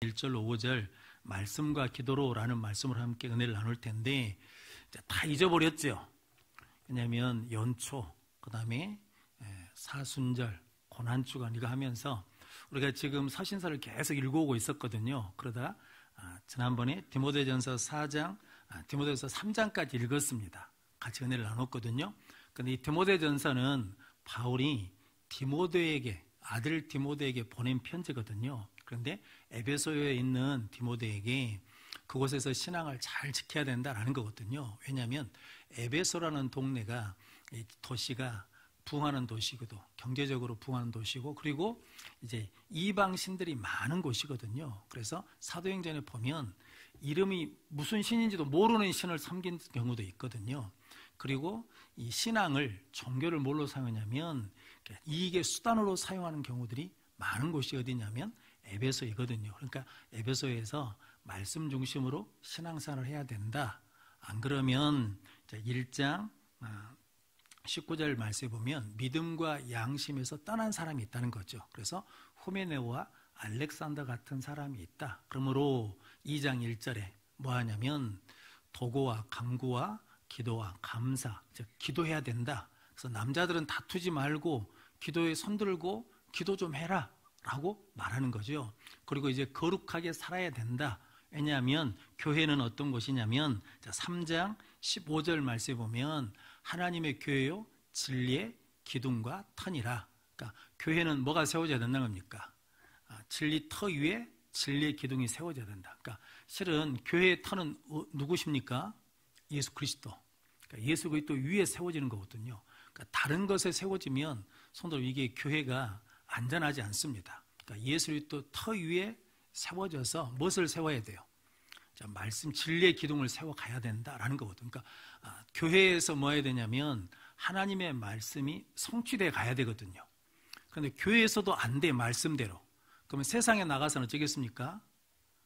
1절 5절 말씀과 기도로라는 말씀을 함께 은혜를 나눌 텐데 다 잊어버렸죠. 왜냐하면 연초, 그 다음에 사순절, 고난주간 이거 하면서 우리가 지금 서신서를 계속 읽어오고 있었거든요. 그러다 지난번에 디모데전서 4장, 디모데전서 3장까지 읽었습니다. 같이 은혜를 나눴거든요. 그런데 이 디모데전서는 바울이 디모데에게, 아들 디모데에게 보낸 편지거든요. 그런데 에베소에 있는 디모데에게 그곳에서 신앙을 잘 지켜야 된다라는 거거든요. 왜냐하면 에베소라는 동네가, 이 도시가 부흥하는 도시고도, 경제적으로 부흥하는 도시고, 그리고 이제 이방 신들이 많은 곳이거든요. 그래서 사도행전에 보면 이름이 무슨 신인지도 모르는 신을 섬긴 경우도 있거든요. 그리고 이 신앙을, 종교를 뭘로 사용하냐면 이익의 수단으로 사용하는 경우들이 많은 곳이 어디냐면 에베소이거든요. 그러니까 에베소에서 말씀 중심으로 신앙생활을 해야 된다. 안 그러면 1장 19절 말씀에 보면 믿음과 양심에서 떠난 사람이 있다는 거죠. 그래서 후메네오와 알렉산더 같은 사람이 있다. 그러므로 2장 1절에 뭐 하냐면 도고와 간구와 기도와 감사, 즉 기도해야 된다. 그래서 남자들은 다투지 말고 기도에 손들고 기도 좀 해라 라고 말하는 거죠. 그리고 이제 거룩하게 살아야 된다. 왜냐하면 교회는 어떤 곳이냐면 3장 15절 말씀에 보면 하나님의 교회요 진리의 기둥과 터니라. 그러니까 교회는 뭐가 세워져야 된다는 겁니까? 진리 터 위에 진리의 기둥이 세워져야 된다. 그러니까 실은 교회의 터는 누구십니까? 예수 그리스도. 그러니까 예수 그리스도 위에 세워지는 거거든요. 그러니까 다른 것에 세워지면 손들어 이게 교회가 안전하지 않습니다. 그러니까 예수 그리스도 터 위에 세워져서 무엇을 세워야 돼요? 말씀 진리의 기둥을 세워가야 된다라는 거거든요. 그러니까 교회에서 뭐 해야 되냐면 하나님의 말씀이 성취돼 가야 되거든요. 그런데 교회에서도 안 돼, 말씀대로. 그러면 세상에 나가서는 어쩌겠습니까?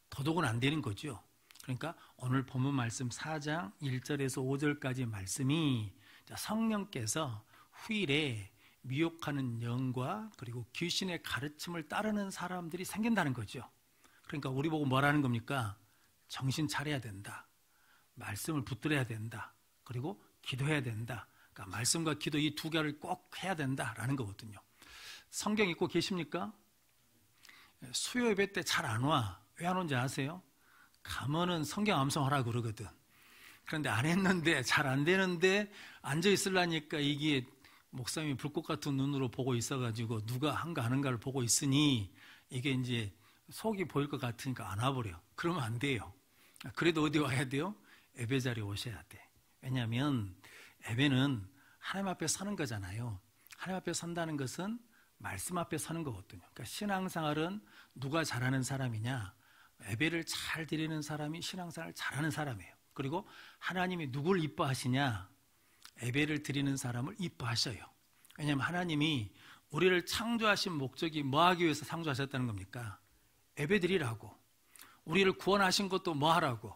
더더욱은 안 되는 거죠. 그러니까 오늘 본문 말씀 4장 1절에서 5절까지 말씀이 성령께서 후일에 미혹하는 영과 그리고 귀신의 가르침을 따르는 사람들이 생긴다는 거죠. 그러니까 우리 보고 뭐라는 겁니까? 정신 차려야 된다. 말씀을 붙들어야 된다. 그리고 기도해야 된다. 그러니까 말씀과 기도 이 두 개를 꼭 해야 된다라는 거거든요. 성경 읽고 계십니까? 수요 예배 때 잘 안 와. 왜 안 온지 아세요? 가면은 성경 암송하라고 그러거든. 그런데 안 했는데 잘 안 되는데 앉아 있으려니까 이게 목사님이 불꽃 같은 눈으로 보고 있어가지고 누가 한가 하는가를 보고 있으니 이게 이제 속이 보일 것 같으니까 안 와버려. 그러면 안 돼요. 그래도 어디 와야 돼요? 예배 자리에 오셔야 돼. 왜냐하면 예배는 하나님 앞에 서는 거잖아요. 하나님 앞에 선다는 것은 말씀 앞에 서는 거거든요. 그러니까 신앙생활은 누가 잘하는 사람이냐? 예배를 잘 드리는 사람이 신앙생활을 잘하는 사람이에요. 그리고 하나님이 누굴 이뻐하시냐? 예배를 드리는 사람을 이뻐하셔요. 왜냐하면 하나님이 우리를 창조하신 목적이 뭐 하기 위해서 창조하셨다는 겁니까? 예배 드리라고. 우리를 구원하신 것도 뭐 하라고?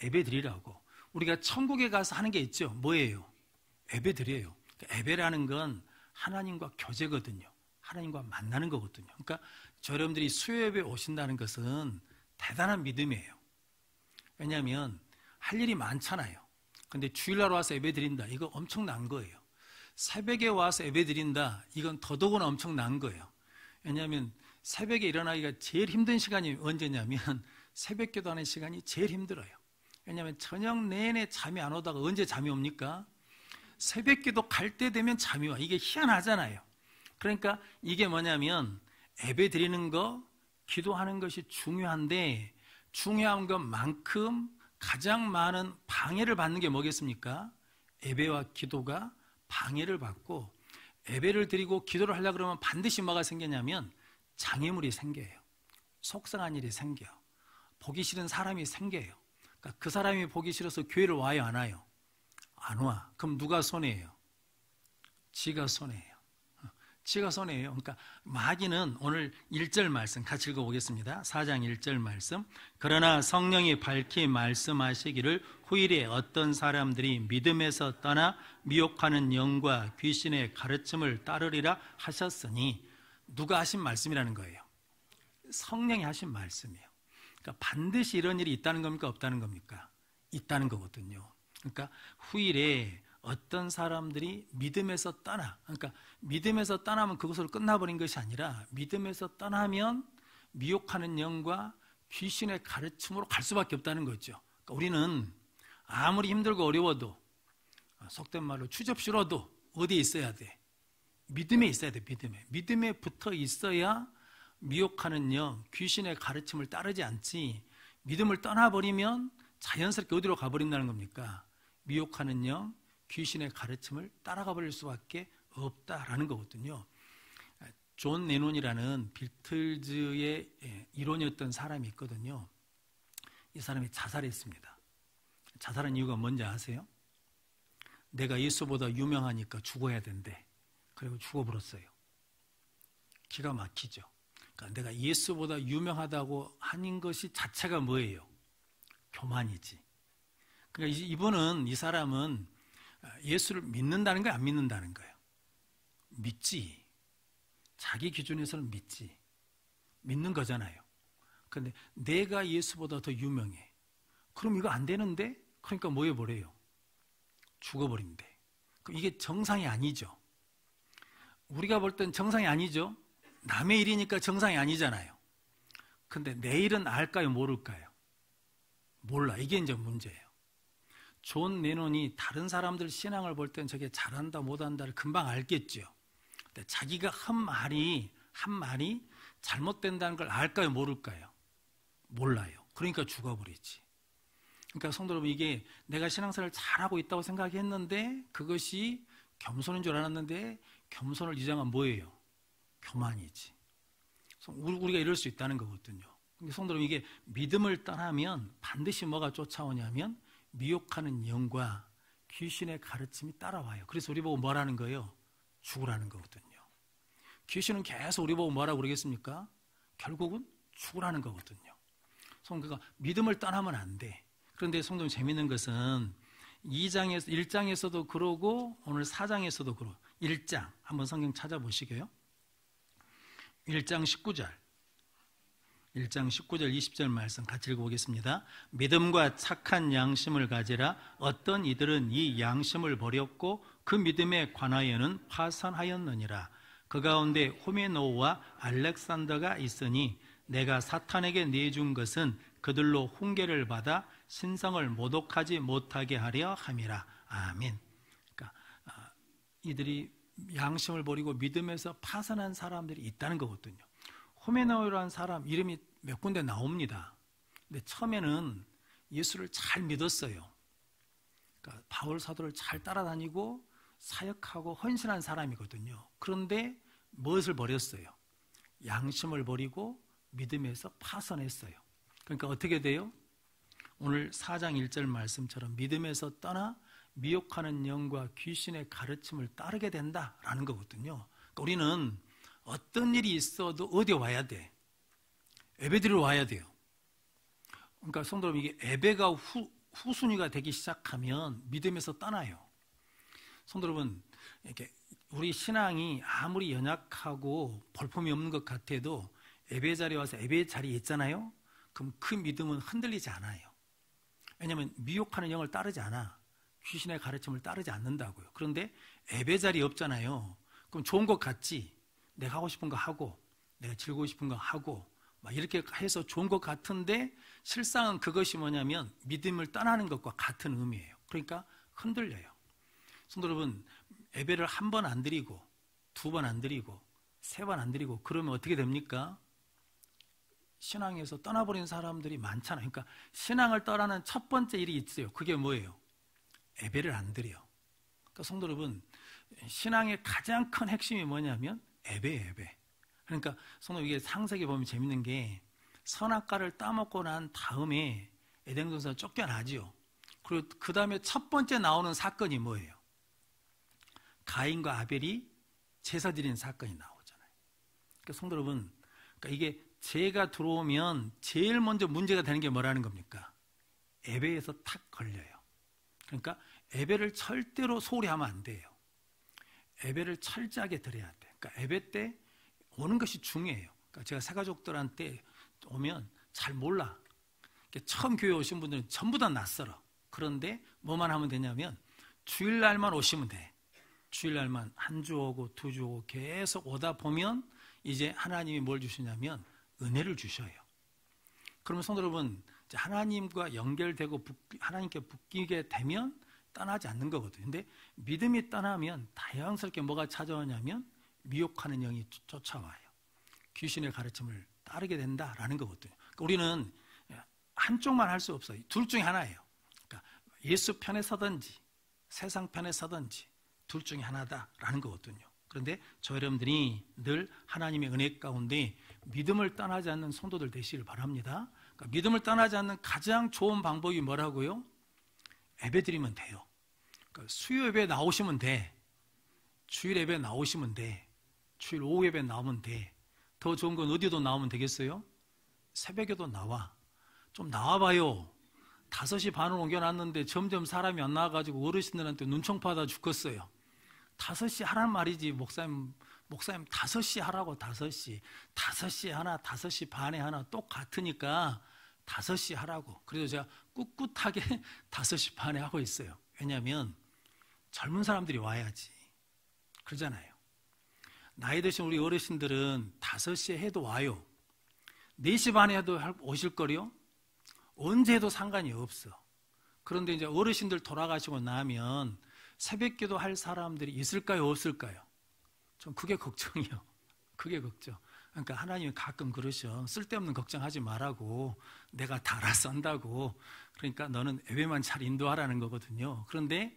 예배 드리라고. 우리가 천국에 가서 하는 게 있죠. 뭐예요? 예배 드려요. 그러니까 예배라는 건 하나님과 교제거든요. 하나님과 만나는 거거든요. 그러니까 여러분들이 수요 예배 오신다는 것은 대단한 믿음이에요. 왜냐하면 할 일이 많잖아요. 근데 주일날 와서 예배 드린다. 이거 엄청난 거예요. 새벽에 와서 예배 드린다. 이건 더더구나 엄청난 거예요. 왜냐하면 새벽에 일어나기가 제일 힘든 시간이 언제냐면 새벽 기도하는 시간이 제일 힘들어요. 왜냐하면 저녁 내내 잠이 안 오다가 언제 잠이 옵니까? 새벽 기도 갈 때 되면 잠이 와. 이게 희한하잖아요. 그러니까 이게 뭐냐면 예배 드리는 거, 기도하는 것이 중요한데 중요한 것만큼 가장 많은 방해를 받는 게 뭐겠습니까? 예배와 기도가 방해를 받고 예배를 드리고 기도를 하려고 그러면 반드시 뭐가 생기냐면 장애물이 생겨요. 속상한 일이 생겨요. 보기 싫은 사람이 생겨요. 그러니까 그 사람이 보기 싫어서 교회를 와요, 안 와요? 안 와. 그럼 누가 손해예요? 지가 손해예요. 지가 손해예요. 그러니까 마귀는 오늘 1절 말씀 같이 읽어보겠습니다. 4장 1절 말씀. 그러나 성령이 밝히 말씀하시기를 후일에 어떤 사람들이 믿음에서 떠나 미혹하는 영과 귀신의 가르침을 따르리라 하셨으니 누가 하신 말씀이라는 거예요? 성령이 하신 말씀이에요. 그러니까 반드시 이런 일이 있다는 겁니까? 없다는 겁니까? 있다는 거거든요. 그러니까 후일에 어떤 사람들이 믿음에서 떠나, 그러니까 믿음에서 떠나면 그것으로 끝나버린 것이 아니라 믿음에서 떠나면 미혹하는 영과 귀신의 가르침으로 갈 수밖에 없다는 거죠. 그러니까 우리는 아무리 힘들고 어려워도, 속된 말로 추접스러워도 어디에 있어야 돼? 믿음에 있어야 돼. 믿음에 붙어 있어야 미혹하는 영, 귀신의 가르침을 따르지 않지, 믿음을 떠나버리면 자연스럽게 어디로 가버린다는 겁니까? 미혹하는 영, 귀신의 가르침을 따라가 버릴 수밖에 없다라는 거거든요. 존 레논이라는 비틀즈의 일원이었던 사람이 있거든요. 이 사람이 자살했습니다. 자살한 이유가 뭔지 아세요? 내가 예수보다 유명하니까 죽어야 된대. 그리고 죽어버렸어요. 기가 막히죠. 그러니까 내가 예수보다 유명하다고 하는 것이 자체가 뭐예요? 교만이지. 그러니까 이 사람은 예수를 믿는다는 거예요? 안 믿는다는 거예요? 믿지. 자기 기준에서는 믿지. 믿는 거잖아요. 그런데 내가 예수보다 더 유명해. 그럼 이거 안 되는데? 그러니까 뭐 해버려요? 죽어버린대. 그럼 이게 정상이 아니죠. 우리가 볼 땐 정상이 아니죠. 남의 일이니까 정상이 아니잖아요. 근데 내 일은 알까요? 모를까요? 몰라. 이게 이제 문제예요. 존 레논이 다른 사람들 신앙을 볼 땐 저게 잘한다 못한다를 금방 알겠죠. 근데 자기가 한 말이 잘못된다는 걸 알까요? 모를까요? 몰라요. 그러니까 죽어버리지. 그러니까 성도 여러분, 이게 내가 신앙생활을 잘하고 있다고 생각했는데 그것이 겸손인 줄 알았는데 겸손을 이장한 뭐예요? 교만이지. 우리가 이럴 수 있다는 거거든요. 근데 성도 여러분, 이게 믿음을 떠나면 반드시 뭐가 쫓아오냐면 미혹하는 영과 귀신의 가르침이 따라와요. 그래서 우리 보고 뭐라는 거예요? 죽으라는 거거든요. 귀신은 계속 우리 보고 뭐라고 그러겠습니까? 결국은 죽으라는 거거든요. 그러니까 믿음을 떠나면 안 돼. 그런데 성도님, 재밌는 것은 1장에서도 그러고 오늘 4장에서도 그러고, 1장 한번 성경 찾아보시게요. 1장 19절 20절 말씀 같이 읽어보겠습니다. 믿음과 착한 양심을 가지라. 어떤 이들은 이 양심을 버렸고 그 믿음에 관하여는 파산하였느니라. 그 가운데 호메노우와 알렉산더가 있으니 내가 사탄에게 내준 것은 그들로 훈계를 받아 신성을 모독하지 못하게 하려 함이라. 아멘. 그러니까 이들이 양심을 버리고 믿음에서 파산한 사람들이 있다는 거거든요. 호메노우라는 사람 이름이 몇 군데 나옵니다. 근데 처음에는 예수를 잘 믿었어요. 그러니까 바울 사도를 잘 따라다니고 사역하고 헌신한 사람이거든요. 그런데 무엇을 버렸어요? 양심을 버리고 믿음에서 파산했어요. 그러니까 어떻게 돼요? 오늘 4장 1절 말씀처럼 믿음에서 떠나 미혹하는 영과 귀신의 가르침을 따르게 된다라는 거거든요. 그러니까 우리는 어떤 일이 있어도 어디에 와야 돼? 예배드리러 와야 돼요. 그러니까 성도 여러분, 이게 예배가 후순위가 되기 시작하면 믿음에서 떠나요. 성도 여러분, 이렇게 우리 신앙이 아무리 연약하고 볼품이 없는 것 같아도 예배 자리에 와서 예배 자리에 있잖아요. 그럼 그 믿음은 흔들리지 않아요. 왜냐하면 미혹하는 영을 따르지 않아. 귀신의 가르침을 따르지 않는다고요. 그런데 예배 자리에 없잖아요. 그럼 좋은 것 같지. 내가 하고 싶은 거 하고 내가 즐기고 싶은 거 하고 막 이렇게 해서 좋은 것 같은데 실상은 그것이 뭐냐면 믿음을 떠나는 것과 같은 의미예요. 그러니까 흔들려요. 성도 여러분, 예배를 한 번 안 드리고 두 번 안 드리고 세 번 안 드리고 그러면 어떻게 됩니까? 신앙에서 떠나버린 사람들이 많잖아요. 그러니까 신앙을 떠나는 첫 번째 일이 있어요. 그게 뭐예요? 예배를 안 드려요. 그러니까 성도 여러분, 신앙의 가장 큰 핵심이 뭐냐면 예배. 그러니까 성도, 이게 창세기 보면 재밌는 게 선악과를 따먹고 난 다음에 에덴 동산에서 쫓겨나죠. 그리고 그 다음에 첫 번째 나오는 사건이 뭐예요? 가인과 아벨이 제사 드리는 사건이 나오잖아요. 그러니까 성도 여러분, 그러니까 이게 죄가 들어오면 제일 먼저 문제가 되는 게 뭐라는 겁니까? 예배에서 탁 걸려요. 그러니까 예배를 절대로 소홀히 하면 안 돼요. 예배를 철저하게 드려야 돼. 그러니까 예배 때 오는 것이 중요해요. 그러니까 제가 새가족들한테 오면 잘 몰라. 처음 교회 오신 분들은 전부 다 낯설어. 그런데 뭐만 하면 되냐면 주일날만 오시면 돼. 주일날만 한 주 오고 두 주 오고 계속 오다 보면 이제 하나님이 뭘 주시냐면 은혜를 주셔요. 그러면 성도 여러분, 하나님과 연결되고 하나님께 붙기게 되면 떠나지 않는 거거든요. 근데 믿음이 떠나면 다양스럽게 뭐가 찾아오냐면 미혹하는 영이 쫓아와요. 귀신의 가르침을 따르게 된다라는 거거든요. 그러니까 우리는 한쪽만 할 수 없어요. 둘 중에 하나예요. 그러니까 예수 편에 서든지 세상 편에 서든지 둘 중에 하나다라는 거거든요. 그런데 저 여러분들이 늘 하나님의 은혜 가운데 믿음을 떠나지 않는 성도들 되시길 바랍니다. 그러니까 믿음을 떠나지 않는 가장 좋은 방법이 뭐라고요? 예배 드리면 돼요. 그러니까 수요 예배 나오시면 돼. 주일 예배 나오시면 돼. 주일 오후 예배 나오면 돼. 더 좋은 건 어디도 나오면 되겠어요? 새벽에도 나와. 좀 나와봐요. 5시 반을 옮겨놨는데 점점 사람이 안 나와가지고 어르신들한테 눈총 받아 죽겠어요. 5시 하란 말이지. 목사님 5시 하라고. 5시에 하나, 5시 반에 하나 똑같으니까 5시 하라고. 그래서 제가 꿋꿋하게 5시 반에 하고 있어요. 왜냐하면 젊은 사람들이 와야지. 그러잖아요. 나이 드신 우리 어르신들은 5시에 해도 와요. 4시 반에 해도 오실 거요? 언제 해도 상관이 없어. 그런데 이제 어르신들 돌아가시고 나면 새벽기도 할 사람들이 있을까요? 없을까요? 좀 그게 걱정이요. 그게 걱정. 그러니까 하나님이 가끔 그러셔. 쓸데없는 걱정하지 말라고. 내가 다 알아서 한다고. 그러니까 너는 예배만 잘 인도하라는 거거든요. 그런데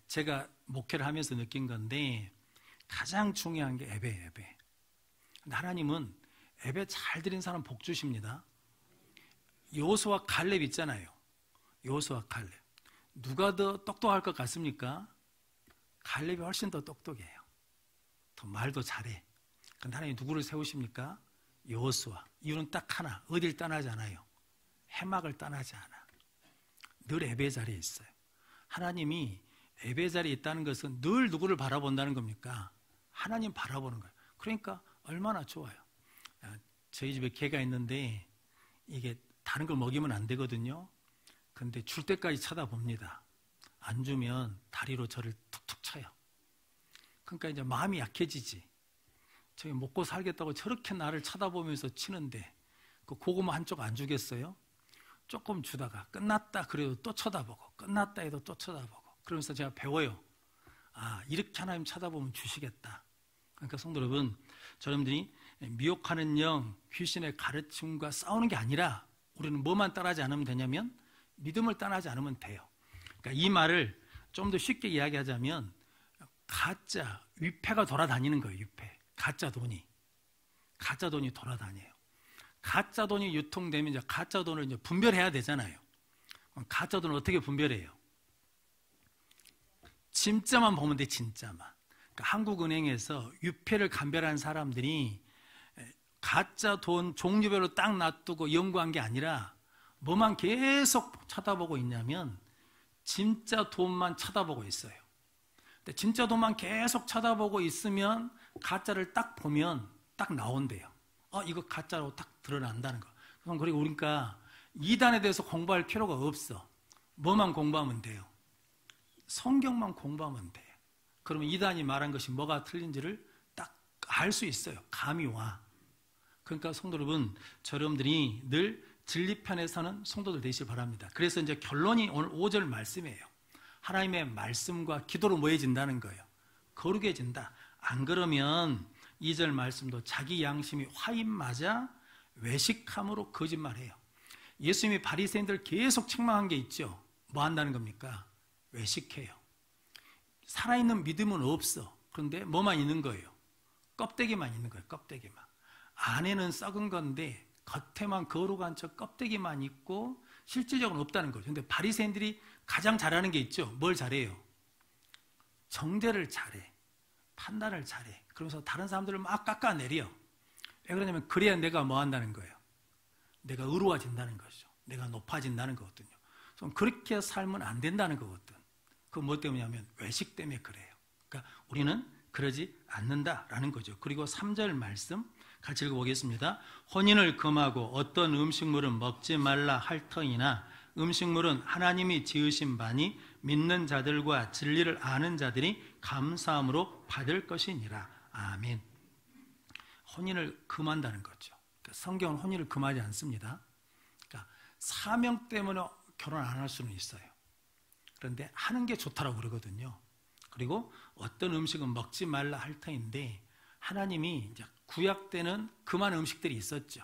제가 목회를 하면서 느낀 건데 가장 중요한 게 예배. 근데 하나님은 예배 잘 드린 사람 복 주십니다. 여호수아 갈렙 있잖아요. 여호수아 갈렙. 누가 더 똑똑할 것 같습니까? 갈렙이 훨씬 더 똑똑해요. 더 말도 잘해. 근데 하나님이 누구를 세우십니까? 여호수아. 이유는 딱 하나. 어딜 떠나지 않아요. 해막을 떠나지 않아. 늘 예배 자리에 있어요. 하나님이 예배 자리에 있다는 것은 늘 누구를 바라본다는 겁니까? 하나님 바라보는 거예요. 그러니까 얼마나 좋아요. 저희 집에 개가 있는데 이게 다른 걸 먹이면 안 되거든요. 근데 줄 때까지 쳐다봅니다. 안 주면 다리로 저를 툭툭 쳐요. 그러니까 이제 마음이 약해지지. 저기 먹고 살겠다고 저렇게 나를 쳐다보면서 치는데 그 고구마 한쪽 안 주겠어요? 조금 주다가 끝났다 그래도 또 쳐다보고 끝났다 해도 또 쳐다보고 그러면서 제가 배워요. 아, 이렇게 하나님 쳐다보면 주시겠다. 그러니까 성도 여러분, 여러분들이 미혹하는 영, 귀신의 가르침과 싸우는 게 아니라 우리는 뭐만 따라하지 않으면 되냐면 믿음을 따라하지 않으면 돼요. 그러니까 이 말을 좀 더 쉽게 이야기하자면 가짜 위패가 돌아다니는 거예요. 위패. 가짜 돈이 돌아다녀요. 가짜 돈이 유통되면 이제 가짜 돈을 이제 분별해야 되잖아요. 가짜 돈을 어떻게 분별해요? 진짜만 보면 돼. 진짜만. 그러니까 한국은행에서 위패를 감별한 사람들이 가짜 돈 종류별로 딱 놔두고 연구한 게 아니라 뭐만 계속 쳐다보고 있냐면 진짜 돈만 쳐다보고 있어요. 근데 진짜 돈만 계속 쳐다보고 있으면 가짜를 딱 보면 딱 나온대요. 이거 가짜로 딱 드러난다는 거. 그리고 우리가 이단에 대해서 공부할 필요가 없어. 뭐만 공부하면 돼요? 성경만 공부하면 돼요. 그러면 이단이 말한 것이 뭐가 틀린지를 딱 알 수 있어요. 감이 와. 그러니까 성도 여러분, 여러분들이 늘 진리편에 서는 성도들 되시길 바랍니다. 그래서 이제 결론이 오늘 5절 말씀이에요. 하나님의 말씀과 기도로 모여진다는 거예요. 거룩해진다. 안 그러면 2절 말씀도 자기 양심이 화인 맞아 외식함으로 거짓말해요. 예수님이 바리새인들 계속 책망한 게 있죠. 뭐 한다는 겁니까? 외식해요. 살아있는 믿음은 없어. 그런데 뭐만 있는 거예요? 껍데기만 있는 거예요. 껍데기만. 안에는 썩은 건데 겉에만 거룩한 척 껍데기만 있고 실질적으로 없다는 거죠. 그런데 바리새인들이 가장 잘하는 게 있죠. 뭘 잘해요? 정죄를 잘해. 판단을 잘해. 그러면서 다른 사람들을 막 깎아내려. 왜 그러냐면 그래야 내가 뭐 한다는 거예요? 내가 의로워진다는 거죠. 내가 높아진다는 거거든요. 그렇게 살면 안 된다는 거거든. 그건 뭐 때문이냐면 외식 때문에 그래요. 그러니까 우리는 그러지 않는다라는 거죠. 그리고 3절 말씀, 같이 읽어보겠습니다. 혼인을 금하고 어떤 음식물은 먹지 말라 할 터이나 음식물은 하나님이 지으신 바니 믿는 자들과 진리를 아는 자들이 감사함으로 받을 것이니라. 아멘. 혼인을 금한다는 거죠. 그러니까 성경은 혼인을 금하지 않습니다. 그러니까 사명 때문에 결혼 안 할 수는 있어요. 그런데 하는 게 좋다라고 그러거든요. 그리고 어떤 음식은 먹지 말라 할 터인데 하나님이 이제 구약 때는 금한 음식들이 있었죠.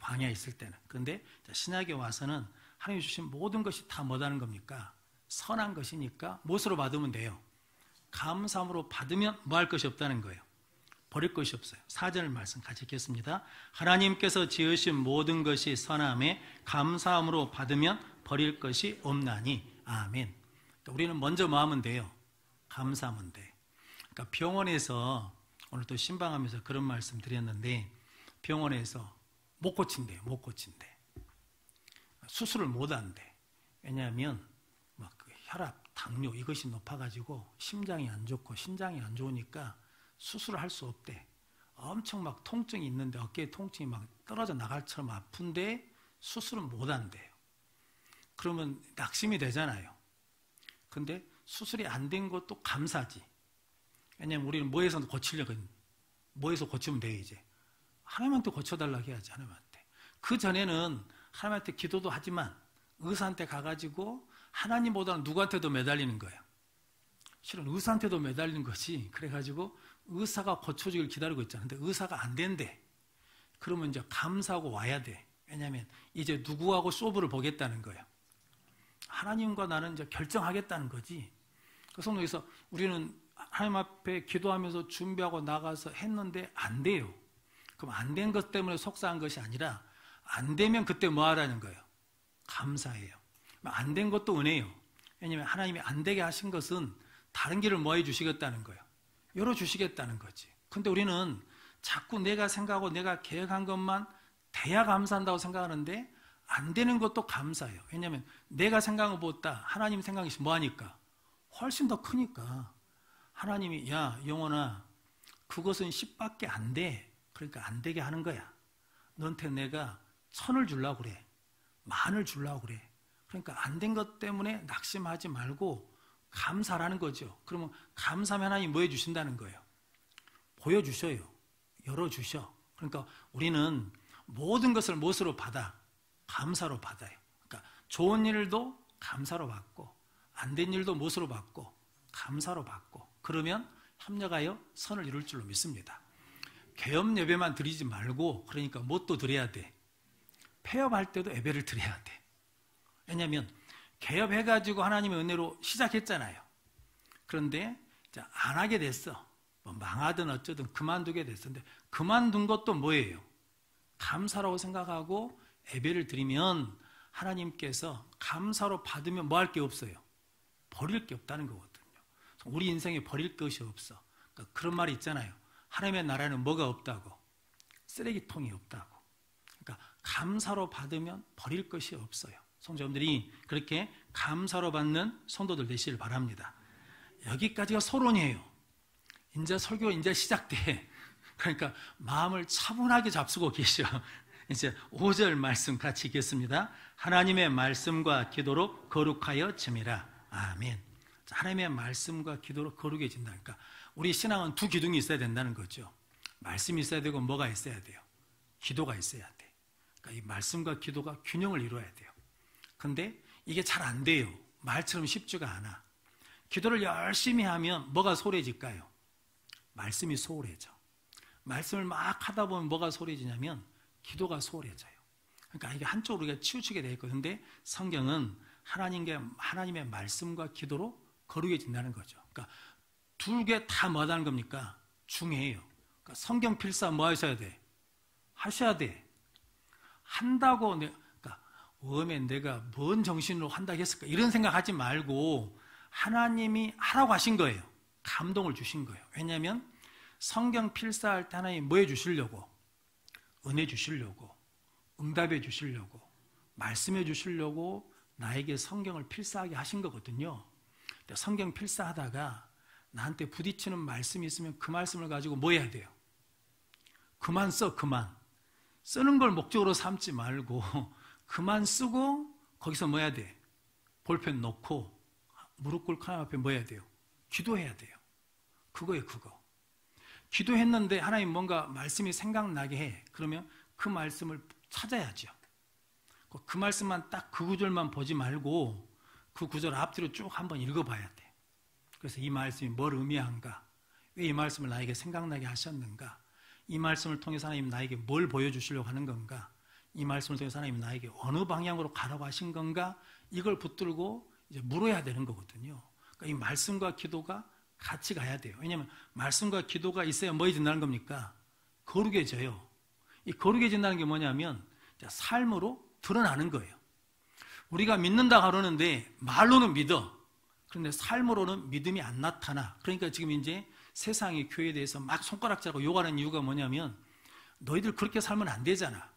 광야에 있을 때는. 그런데 신약에 와서는 하나님이 주신 모든 것이 다 뭐다는 겁니까? 선한 것이니까 못으로 받으면 돼요. 감사함으로 받으면 뭐 할 것이 없다는 거예요. 버릴 것이 없어요. 4절 말씀 같이 읽겠습니다. 하나님께서 지으신 모든 것이 선함에 감사함으로 받으면 버릴 것이 없나니. 아멘. 그러니까 우리는 먼저 뭐 하면 돼요? 감사하면 돼. 그러니까 병원에서 오늘 또 신방하면서 그런 말씀 드렸는데 병원에서 못 고친대요. 못 고친대. 수술을 못 한대. 왜냐하면 막 혈압, 당뇨 이것이 높아가지고 심장이 안 좋고 신장이 안 좋으니까 수술을 할 수 없대. 엄청 막 통증이 있는데 어깨에 통증이 막 떨어져 나갈처럼 아픈데 수술은 못 한대요. 그러면 낙심이 되잖아요. 근데 수술이 안 된 것도 감사지. 왜냐면 우리는 뭐에서 고치려고, 뭐에서 고치면 돼, 이제. 하나님한테 고쳐달라고 해야지, 하나님한테. 그 전에는 하나님한테 기도도 하지만 의사한테 가가지고 하나님보다는 누구한테도 매달리는 거예요. 실은 의사한테도 매달리는 거지. 그래가지고 의사가 고쳐주길 기다리고 있잖아. 근데 의사가 안 된대. 그러면 이제 감사하고 와야 돼. 왜냐면 이제 누구하고 쇼부를 보겠다는 거예요. 하나님과 나는 이제 결정하겠다는 거지. 그래서 여기서 우리는 하나님 앞에 기도하면서 준비하고 나가서 했는데 안 돼요. 그럼 안 된 것 때문에 속상한 것이 아니라 안 되면 그때 뭐 하라는 거예요? 감사해요. 안 된 것도 은혜예요. 왜냐하면 하나님이 안 되게 하신 것은 다른 길을 뭐 해주시겠다는 거예요? 열어주시겠다는 거지. 근데 우리는 자꾸 내가 생각하고 내가 계획한 것만 돼야 감사한다고 생각하는데 안 되는 것도 감사해요. 왜냐하면 내가 생각한 것보다 하나님 생각이 뭐하니까? 훨씬 더 크니까. 하나님이 야 영혼아 그것은 10밖에 안 돼. 그러니까 안 되게 하는 거야. 너한테 내가 1000을 주려고 그래. 10,000을 주려고 그래. 그러니까 안 된 것 때문에 낙심하지 말고 감사라는 거죠. 그러면 감사하면 하나님이 뭐 해주신다는 거예요? 보여주셔요. 열어주셔. 그러니까 우리는 모든 것을 무엇으로 받아? 감사로 받아요. 그러니까 좋은 일도 감사로 받고 안 된 일도 무엇으로 받고? 감사로 받고 그러면 협력하여 선을 이룰 줄로 믿습니다. 개업 예배만 드리지 말고 그러니까 뭣도 드려야 돼? 폐업할 때도 예배를 드려야 돼. 왜냐하면 개업해가지고 하나님의 은혜로 시작했잖아요. 그런데 안 하게 됐어. 뭐 망하든 어쩌든 그만두게 됐었는데 그만둔 것도 뭐예요? 감사라고 생각하고 예배를 드리면 하나님께서 감사로 받으면 뭐 할 게 없어요? 버릴 게 없다는 거거든요. 우리 인생에 버릴 것이 없어. 그러니까 그런 말이 있잖아요. 하나님의 나라는 뭐가 없다고? 쓰레기통이 없다고. 그러니까 감사로 받으면 버릴 것이 없어요. 성도님들이 그렇게 감사로 받는 성도들 되시길 바랍니다. 여기까지가 서론이에요. 이제 설교 이제 시작돼. 그러니까 마음을 차분하게 잡수고 계셔. 이제 5절 말씀 같이 읽겠습니다. 하나님의 말씀과 기도로 거룩하여 짐이라. 아멘. 하나님의 말씀과 기도로 거룩해진다. 그러니까 우리 신앙은 두 기둥이 있어야 된다는 거죠. 말씀이 있어야 되고 뭐가 있어야 돼요? 기도가 있어야 돼. 그러니까 이 말씀과 기도가 균형을 이루어야 돼요. 근데 이게 잘 안 돼요. 말처럼 쉽지가 않아. 기도를 열심히 하면 뭐가 소홀해질까요? 말씀이 소홀해져. 말씀을 막 하다 보면 뭐가 소홀해지냐면 기도가 소홀해져요. 그러니까 이게 한쪽으로 우리가 치우치게 되어 있거든요. 근데 성경은 하나님의 말씀과 기도로 거룩해진다는 거죠. 그러니까 둘 개 다 뭐하다는 겁니까? 중요해요. 그러니까 성경 필사 뭐 하셔야 돼? 하셔야 돼. 한다고 그러니까 왜 내가 뭔 정신으로 한다고 했을까? 이런 생각하지 말고 하나님이 하라고 하신 거예요. 감동을 주신 거예요. 왜냐하면 성경 필사할 때 하나님이 뭐 해주시려고? 은혜 주시려고, 응답해 주시려고, 말씀해 주시려고 나에게 성경을 필사하게 하신 거거든요. 근데 성경 필사하다가 나한테 부딪히는 말씀이 있으면 그 말씀을 가지고 뭐 해야 돼요? 그만 써, 그만. 쓰는 걸 목적으로 삼지 말고 그만 쓰고 거기서 뭐 해야 돼? 볼펜 놓고 무릎 꿇고 하나님 앞에 뭐 해야 돼요? 기도해야 돼요. 그거예요, 그거. 기도했는데 하나님 뭔가 말씀이 생각나게 해. 그러면 그 말씀을 찾아야죠. 그 말씀만 딱 그 구절만 보지 말고 그 구절 앞뒤로 쭉 한번 읽어봐야 돼. 그래서 이 말씀이 뭘 의미한가? 왜 이 말씀을 나에게 생각나게 하셨는가? 이 말씀을 통해서 하나님 나에게 뭘 보여주시려고 하는 건가? 이 말씀을 통해서 하나님 나에게 어느 방향으로 가라고 하신 건가? 이걸 붙들고 이제 물어야 되는 거거든요. 그러니까 이 말씀과 기도가 같이 가야 돼요. 왜냐하면 말씀과 기도가 있어야 뭐 해진다는 겁니까? 거룩해져요. 이 거룩해진다는 게 뭐냐면 삶으로 드러나는 거예요. 우리가 믿는다 그러는데 말로는 믿어. 그런데 삶으로는 믿음이 안 나타나. 그러니까 지금 이제 세상이 교회에 대해서 막 손가락질하고 욕하는 이유가 뭐냐면 너희들 그렇게 살면 안 되잖아.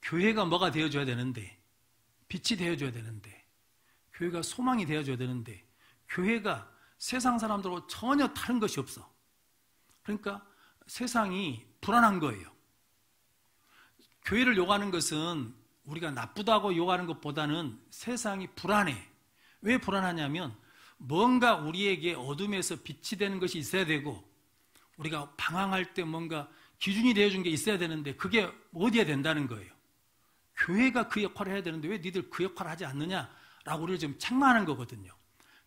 교회가 뭐가 되어줘야 되는데, 빛이 되어줘야 되는데, 교회가 소망이 되어줘야 되는데, 교회가 세상 사람들하고 전혀 다른 것이 없어. 그러니까 세상이 불안한 거예요. 교회를 욕하는 것은 우리가 나쁘다고 욕하는 것보다는 세상이 불안해. 왜 불안하냐면 뭔가 우리에게 어둠에서 빛이 되는 것이 있어야 되고 우리가 방황할 때 뭔가 기준이 되어준 게 있어야 되는데 그게 어디에 된다는 거예요. 교회가 그 역할을 해야 되는데 왜 니들 그 역할을 하지 않느냐라고 우리를 지금 책망하는 거거든요.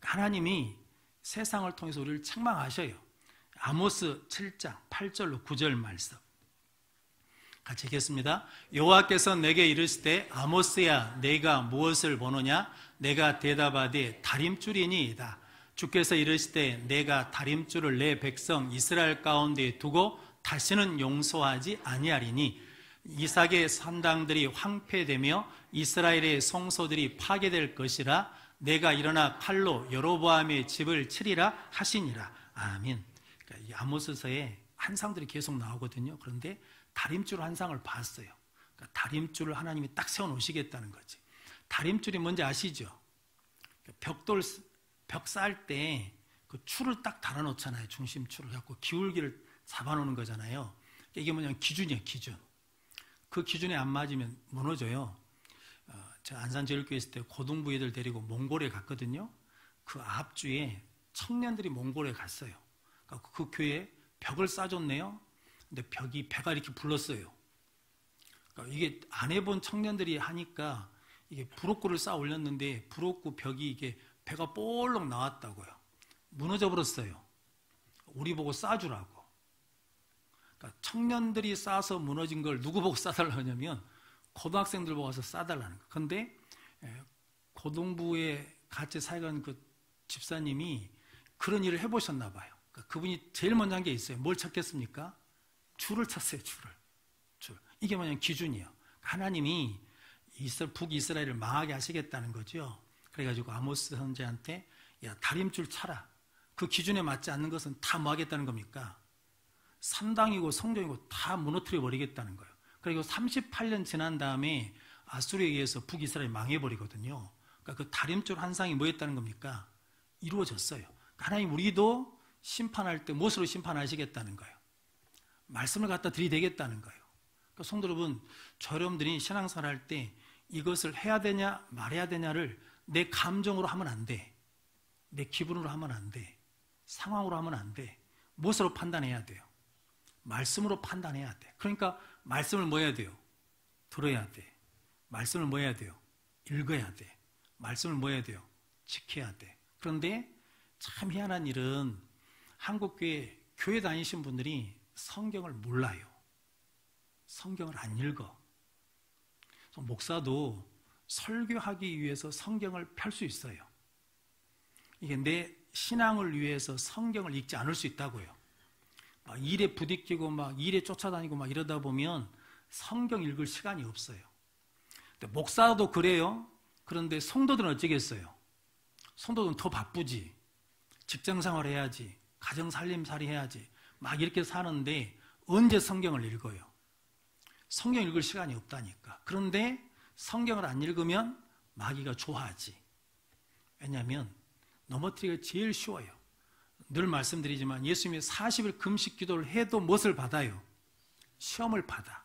하나님이 세상을 통해서 우리를 책망하셔요. 아모스 7장 8절로 9절 말씀 같이 읽겠습니다. 여호와께서 내게 이르시되 아모스야 내가 무엇을 보느냐? 내가 대답하되 다림줄이니이다. 주께서 이르시되 내가 다림줄을 내 백성 이스라엘 가운데 두고 다시는 용서하지 아니하리니 이삭의 산당들이 황폐되며 이스라엘의 성소들이 파괴될 것이라. 내가 일어나 칼로 여로보암의 집을 치리라 하시니라. 아멘. 그러니까 이 아모스서에 환상들이 계속 나오거든요. 그런데 다림줄 환상을 봤어요. 그러니까 다림줄을 하나님이 딱 세워놓으시겠다는 거지. 다림줄이 뭔지 아시죠? 벽 쌓을 때 그 줄을 딱 달아놓잖아요. 중심줄을 갖고 기울기를 잡아놓는 거잖아요. 이게 뭐냐면 기준이에요, 기준. 그 기준에 안 맞으면 무너져요. 제가 안산제일교회 있을 때 고등부 애들 데리고 몽골에 갔거든요. 그 앞주에 청년들이 몽골에 갔어요. 그러니까 그 교회에 벽을 쌓아줬네요. 근데 배가 이렇게 불렀어요. 그러니까 이게 안 해본 청년들이 하니까 이게 부록구를 쌓아 올렸는데 부록구 벽이 이게 배가 볼록 나왔다고요. 무너져 버렸어요. 우리 보고 쌓아주라고. 그러니까 청년들이 쌓아서 무너진 걸 누구 보고 쌓아달라고 하냐면 고등학생들 보고 와서 쌓아달라는 거예요. 그런데 고등부에 같이 살던 그 집사님이 그런 일을 해보셨나 봐요. 그러니까 그분이 제일 먼저 한 게 있어요. 뭘 찾겠습니까? 줄을 찾았어요. 줄. 이게 뭐냐면 기준이에요. 하나님이 북이스라엘을 망하게 하시겠다는 거죠. 그래가지고 아모스 선지자한테 야 다림줄 차라. 그 기준에 맞지 않는 것은 다 뭐 하겠다는 겁니까? 산당이고 성전이고 다 무너뜨려 버리겠다는 거예요. 그리고 38년 지난 다음에 아수르에 의해서 북이스라엘이 망해버리거든요. 그러니까 그 다림줄 환상이 뭐였다는 겁니까? 이루어졌어요. 하나님 우리도 심판할 때 무엇으로 심판하시겠다는 거예요? 말씀을 갖다 들이대겠다는 거예요. 그러니까 성도 여러분, 저 여러분들이 신앙생활 할 때 이것을 해야 되냐 말해야 되냐를 내 감정으로 하면 안 돼. 내 기분으로 하면 안 돼. 상황으로 하면 안 돼. 무엇으로 판단해야 돼요? 말씀으로 판단해야 돼. 그러니까 말씀을 뭐 해야 돼요? 들어야 돼. 말씀을 뭐 해야 돼요? 읽어야 돼. 말씀을 뭐 해야 돼요? 지켜야 돼. 그런데 참 희한한 일은 한국교회 교회 다니신 분들이 성경을 몰라요. 성경을 안 읽어. 목사도 설교하기 위해서 성경을 펼 수 있어요. 이게 내 신앙을 위해서 성경을 읽지 않을 수 있다고요. 막 일에 부딪히고 막 일에 쫓아다니고 막 이러다 보면 성경 읽을 시간이 없어요. 근데 목사도 그래요. 그런데 성도들은 어쩌겠어요? 성도들은 더 바쁘지. 직장 생활 해야지. 가정 살림살이 해야지. 막 이렇게 사는데 언제 성경을 읽어요? 성경 읽을 시간이 없다니까. 그런데 성경을 안 읽으면 마귀가 좋아하지. 왜냐하면 넘어뜨리기가 제일 쉬워요. 늘 말씀드리지만 예수님이 40일 금식 기도를 해도 무엇을 받아요? 시험을 받아.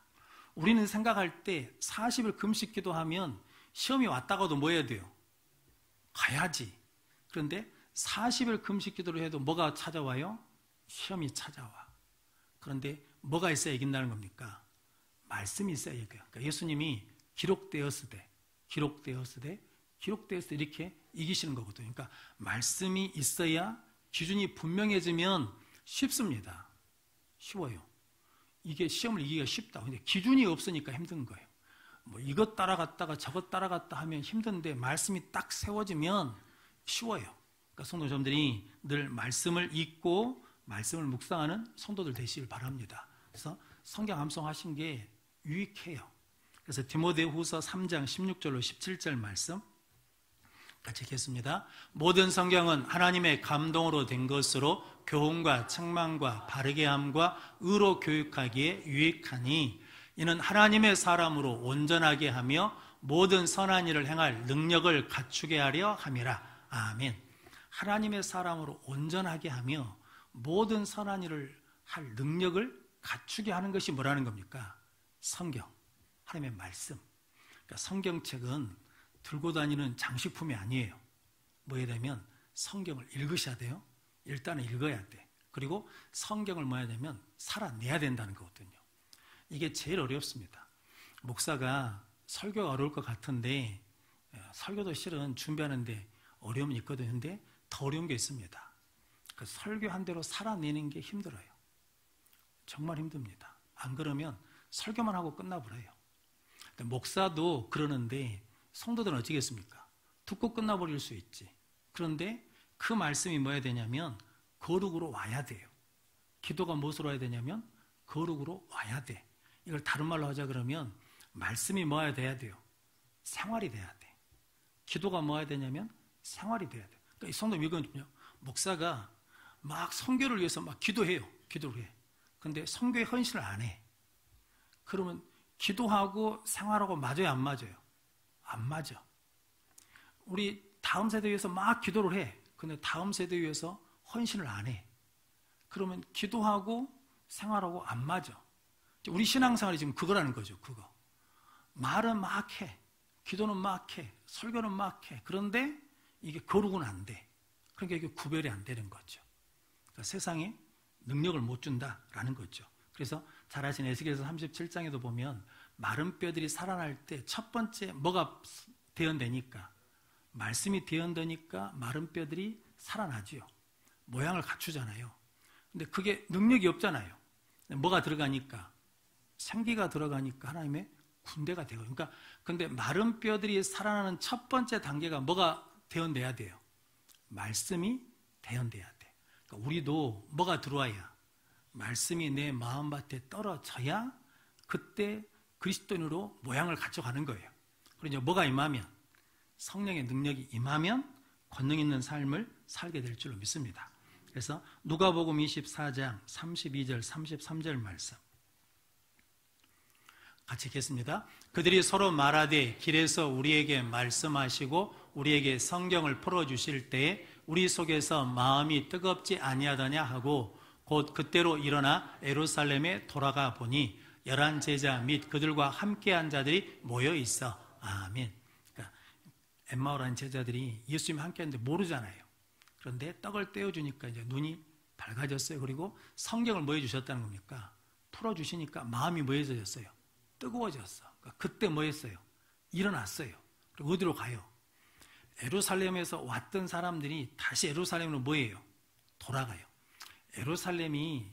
우리는 생각할 때 40일 금식 기도하면 시험이 왔다가도 뭐 해야 돼요? 가야지. 그런데 40일 금식 기도를 해도 뭐가 찾아와요? 시험이 찾아와. 그런데 뭐가 있어야 이긴다는 겁니까? 말씀이 있어야 이겨요. 그러니까 예수님이 기록되었으되 이렇게 이기시는 거거든요. 그러니까 말씀이 있어야 기준이 분명해지면 쉽습니다. 쉬워요. 이게 시험을 이기기가 쉽다. 근데 기준이 없으니까 힘든 거예요. 뭐 이것 따라갔다가 저것 따라갔다 하면 힘든데 말씀이 딱 세워지면 쉬워요. 그러니까 성도님들이 늘 말씀을 읽고 말씀을 묵상하는 성도들 되시길 바랍니다. 그래서 성경 암송하신 게 유익해요. 그래서 디모데후서 3장 16절로 17절 말씀 같이 읽겠습니다. 모든 성경은 하나님의 감동으로 된 것으로 교훈과 책망과 바르게 함과 의로 교육하기에 유익하니 이는 하나님의 사람으로 온전하게 하며 모든 선한 일을 행할 능력을 갖추게 하려 함이라. 아멘. 하나님의 사람으로 온전하게 하며 모든 선한 일을 할 능력을 갖추게 하는 것이 뭐라는 겁니까? 성경, 하나님의 말씀. 그러니까 성경책은 들고 다니는 장식품이 아니에요. 뭐에 되면 성경을 읽으셔야 돼요. 일단은 읽어야 돼. 그리고 성경을 뭐 해야 되면 살아내야 된다는 거거든요. 이게 제일 어렵습니다. 목사가 설교가 어려울 것 같은데 설교도 실은 준비하는데 어려움이 있거든요. 근데 더 어려운 게 있습니다. 그 설교한 대로 살아내는 게 힘들어요. 정말 힘듭니다. 안 그러면 설교만 하고 끝나버려요. 목사도 그러는데 성도들은 어찌겠습니까? 듣고 끝나버릴 수 있지. 그런데 그 말씀이 뭐야 되냐면 거룩으로 와야 돼요. 기도가 무엇으로 와야 되냐면 거룩으로 와야 돼. 이걸 다른 말로 하자 그러면 말씀이 뭐야 돼야 돼요? 생활이 돼야 돼. 기도가 뭐야 되냐면 생활이 돼야 돼. 그러니까 이 성도 이거는요. 목사가 막 선교를 위해서 막 기도해요. 기도를 해. 근데 선교에 헌신을 안 해. 그러면 기도하고 생활하고 맞아요, 안 맞아요? 안 맞아. 우리 다음 세대 위해서 막 기도를 해. 근데 다음 세대 위해서 헌신을 안 해. 그러면 기도하고 생활하고 안 맞아. 우리 신앙생활이 지금 그거라는 거죠. 그거. 말은 막 해. 기도는 막 해. 설교는 막 해. 그런데 이게 거룩은 안 돼. 그러니까 이게 구별이 안 되는 거죠. 그러니까 세상에 능력을 못 준다라는 거죠. 그래서 잘 아시는 에스겔서 37장에도 보면 마른 뼈들이 살아날 때 첫 번째 뭐가 대언되니까 말씀이 대언되니까 마른 뼈들이 살아나지요. 모양을 갖추잖아요. 근데 그게 능력이 없잖아요. 뭐가 들어가니까 생기가 들어가니까 하나님의 군대가 되고. 그러니까 근데 마른 뼈들이 살아나는 첫 번째 단계가 뭐가 대언돼야 돼요? 말씀이 대언돼야 돼. 그러니까 우리도 뭐가 들어와야 말씀이 내 마음밭에 떨어져야 그때 그리스도인으로 모양을 갖춰가는 거예요. 그리고 뭐가 임하면 성령의 능력이 임하면 권능 있는 삶을 살게 될 줄로 믿습니다. 그래서 누가복음 24장 32절 33절 말씀 같이 읽겠습니다. 그들이 서로 말하되 길에서 우리에게 말씀하시고 우리에게 성경을 풀어주실 때에 우리 속에서 마음이 뜨겁지 아니하더냐 하고 곧 그때로 일어나 예루살렘에 돌아가 보니 11 제자 및 그들과 함께한 자들이 모여 있어. 아멘. 그러니까 엠마오라는 제자들이 예수님 함께했는데 모르잖아요. 그런데 떡을 떼어주니까 이제 눈이 밝아졌어요. 그리고 성경을 뭐 해주셨다는 겁니까? 풀어주시니까 마음이 뭐 해졌어요? 뜨거워졌어. 그러니까 그때 뭐 했어요? 일어났어요. 그리고 어디로 가요? 예루살렘에서 왔던 사람들이 다시 예루살렘으로 뭐예요? 돌아가요. 예루살렘이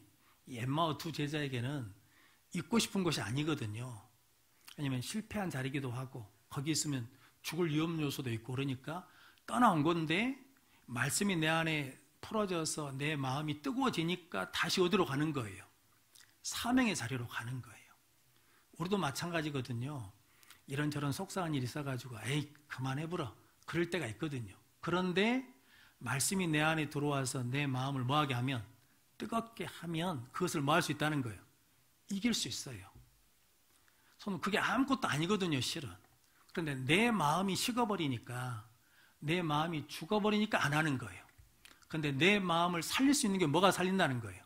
이 엠마오 두 제자에게는 있고 싶은 곳이 아니거든요. 왜냐하면 실패한 자리기도 하고 거기 있으면 죽을 위험 요소도 있고 그러니까 떠나온 건데 말씀이 내 안에 풀어져서 내 마음이 뜨거워지니까 다시 어디로 가는 거예요? 사명의 자리로 가는 거예요. 우리도 마찬가지거든요. 이런저런 속상한 일이 있어가지고 에이 그만해보라 그럴 때가 있거든요. 그런데 말씀이 내 안에 들어와서 내 마음을 뭐하게 하면 뜨겁게 하면 그것을 뭐 할 수 있다는 거예요? 이길 수 있어요. 저는 그게 아무것도 아니거든요, 실은. 그런데 내 마음이 식어버리니까, 내 마음이 죽어버리니까 안 하는 거예요. 그런데 내 마음을 살릴 수 있는 게 뭐가 살린다는 거예요?